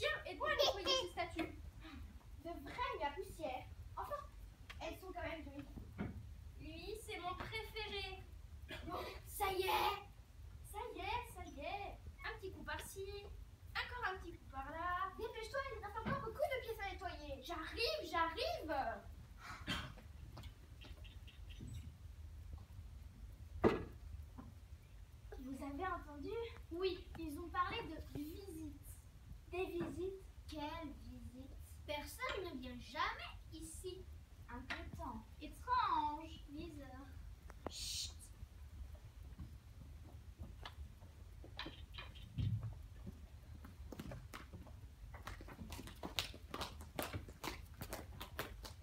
Tiens, aide-moi à nettoyer ces statues. De vrai, la poussière. Enfin, elles sont quand même jolies. Lui, c'est mon préféré. Bon, ça y est. Ça y est, ça y est. Un petit coup par-ci, encore un petit coup par-là. Dépêche-toi, il reste encore beaucoup de pièces à nettoyer. J'arrive, j'arrive. Vous avez entendu? Oui, ils ont parlé de visites. Des visites? Quelle visite? Personne ne vient jamais ici. Inquiétant. Étrange, bizarre. Chut.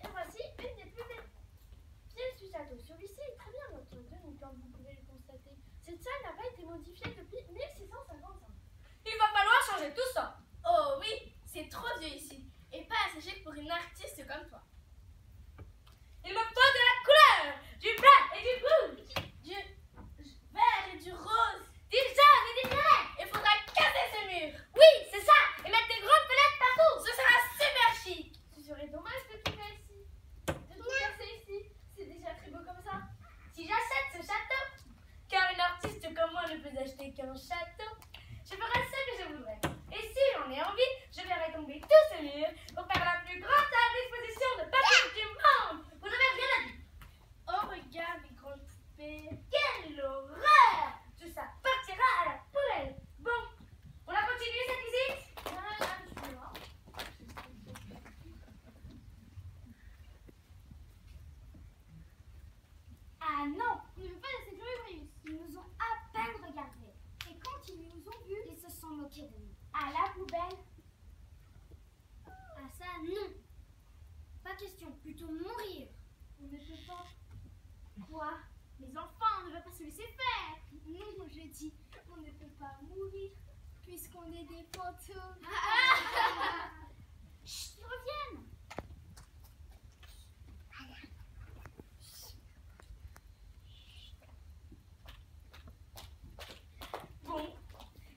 Et voici une des plus belles pièces du château. Celui-ci est très bien entretenu, comme vous pouvez le constater. Cette salle n'a pas été modifiée depuis 1655. Il va falloir changer tout ça. Oh oui, c'est trop vieux ici. Et pas assez chic pour une artiste comme toi. Il me faut de la couleur, du blanc et du rouge, du vert et du rose, du jaune et du violet. Il faudra casser ces murs. Oui, c'est ça. Et mettre des grandes fenêtres partout. Ce sera super chic. Ce serait dommage de tout faire ici. De tout casser ici. C'est déjà très beau comme ça. Si j'achète ce château, car une artiste comme moi ne peut acheter qu'un château, je ferai ce que je voudrais. Et si j'en ai envie, je verrai tomber tous ces murs pour faire la plus grande salle d'exposition de papier du monde. Vous n'avez rien à dire. Oh, regarde les grandes poupées. Quelle horreur! Tout ça partira à la poubelle. Bon, on a continué cette visite? Ah non, il ne veut pas de ces curieux. Ils nous ont à peine regardés. Et quand ils nous ont vus, ils se sont moqués de nous. À la poubelle? Ah ça, non. Pas question, plutôt mourir. On ne peut pas. Quoi? Les enfants, on ne va pas se laisser faire. Non, je dis, on ne peut pas mourir puisqu'on est des fantômes. Chut, ils reviennent. Bon,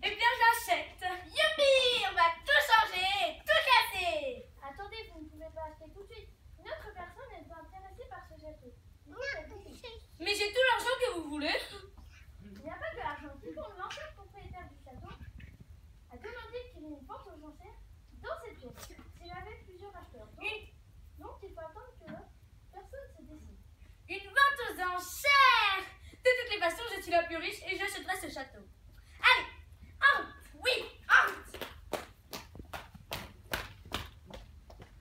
eh bien j'achète. Youpi! On va tout changer, tout casser. Attendez, vous ne pouvez pas acheter tout de suite. Une autre personne est intéressée par ce château. Mais j'ai tout l'argent que vous voulez. Il n'y a pas que l'argent. Qui compte l'ancien propriétaire du château a demandé qu'il y ait une vente aux enchères dans cette pièce. S'il avait plusieurs acheteurs. Donc il faut attendre que personne se décide. Une vente aux enchères. De toutes les façons, je suis la plus riche et j'achèterai ce château. Allez, en route. Oui, en route.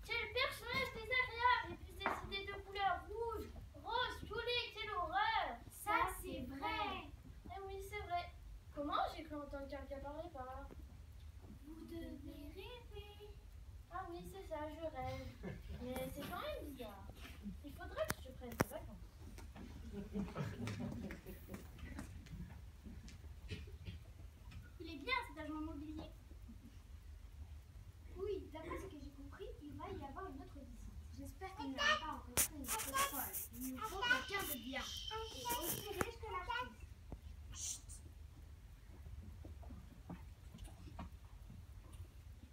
Quel personnage désagréable! Et puis décidé de couleur rouge, rose, violet, quelle horreur! Ça, c'est vrai. Eh oui, c'est vrai. Comment j'ai cru entendre quelqu'un parler par là? Vous devez rêver. Ah oui, c'est ça, je rêve. Mais c'est quand même bizarre. Il faudrait que je prenne des vacances. Il est bien cet agent immobilier. Oui, d'après ce que j'ai compris, il va y avoir une autre visite. J'espère qu'il n'aura pas rencontré une autre folle. Il nous faut quelqu'un de bien. Et aussi riche que l'artiste. Chut.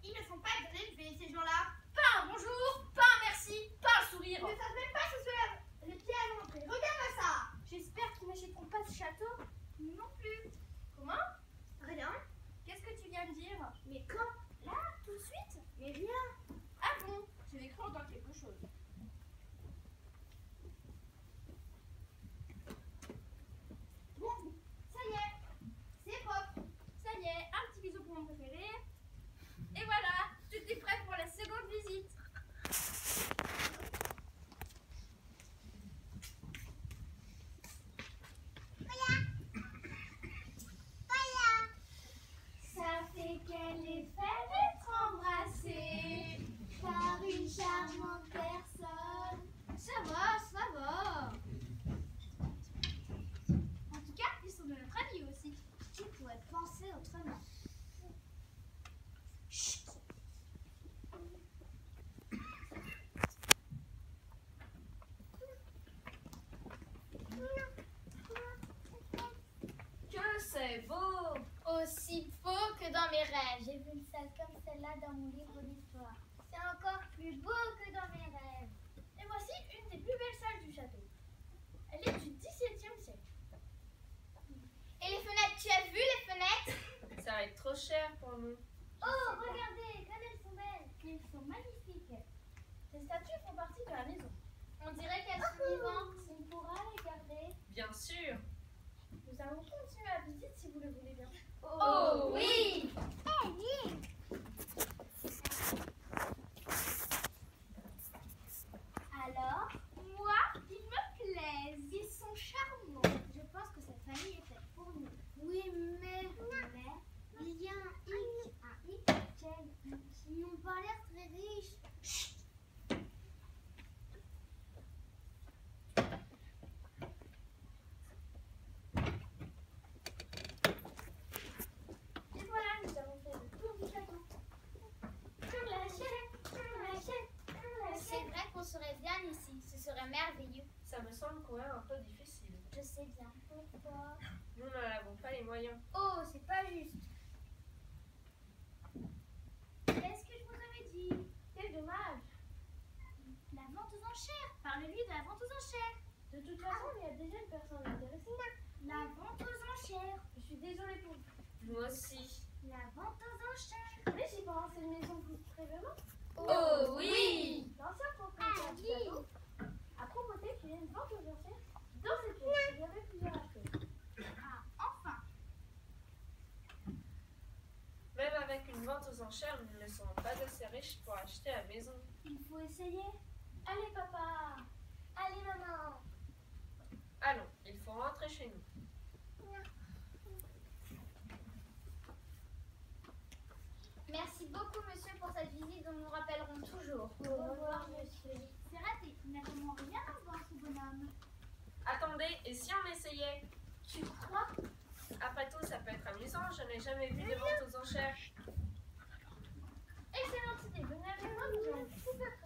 Ils ne sont pas élevés, ces gens-là. Pas un bonjour, pas un merci, pas un sourire. Ils ne savent même pas se soulève les pieds à l'entrée. Regarde ça. J'espère qu'ils n'achèteront pas ce château. Non plus. Comment? Rien. Qu'est-ce que tu viens de dire? Mais quand? Là, tout de suite? Mais rien. Ah bon? Je l'ai cru entendre quelque chose. Bon, ça y est. C'est propre. Ça y est, un petit bisou pour mon préféré. Et voilà, tout est prêt pour la seconde visite. Ça fait quel effet d'être embrassé par une charmante personne. Ça va, ça va. En tout cas, ils sont de notre avis aussi. Qui pourrait penser autrement? Chut. Que c'est beau. Oh aussi beau que dans mes rêves. J'ai vu une salle comme celle-là dans mon livre d'histoire. C'est encore plus beau que dans mes rêves. Et voici une des plus belles salles du château. Elle est du XVIIe siècle. Et les fenêtres, tu as vu les fenêtres? Ça va être trop cher pour nous. Oh, regardez, comme elles sont belles. Elles sont magnifiques. Ces statues font partie de la maison. On dirait qu'elles sont vivantes. On pourra les garder. Bien sûr. Nous allons continuer la visite si vous le voulez bien. Oh oui! Alors, Moi, ils me plaisent. Ils sont charmants. je pense que cette famille est faite pour nous. Oui, mais il y a un hic. Ils n'ont pas l'air très riches. Et voilà, nous avons fait le tour du château. Sur la chaîne, sur la chaîne, sur la C'est chaîne. vrai qu'on serait bien ici. Ce serait merveilleux. Ça me semble quand même un peu difficile. Je sais bien. Pourquoi? Nous n'en avons pas les moyens. Oh, c'est pas juste. Qu'est-ce que je vous avais dit? Quel dommage. La vente aux enchères. Parle-lui de la vente aux enchères. De toute façon, il y a déjà une personne intéressée. La vente aux enchères. Je suis désolée pour vous. Moi aussi. La vente aux enchères. Mais j'y pense, c'est une maison que vous très vraiment. Oh oui! L'ancien propriétaire du château a proposé qu'il y ait une vente aux enchères dans cette pièce. Il y avait plusieurs acheteurs. Ah, enfin! Même avec une vente aux enchères, nous ne serons pas assez riches pour acheter la maison. Il faut essayer. Allez, papa. Allez, maman. Allons, il faut rentrer chez nous. Merci beaucoup, monsieur, pour cette visite dont nous rappellerons toujours. Au revoir, monsieur. C'est raté. Il n'a vraiment rien à voir, ce bonhomme. Attendez, et si on essayait? Tu crois? Après tout, ça peut être amusant. Je n'ai jamais vu de vente aux enchères. Excellente idée. Venez avec moi, nous allons tout faire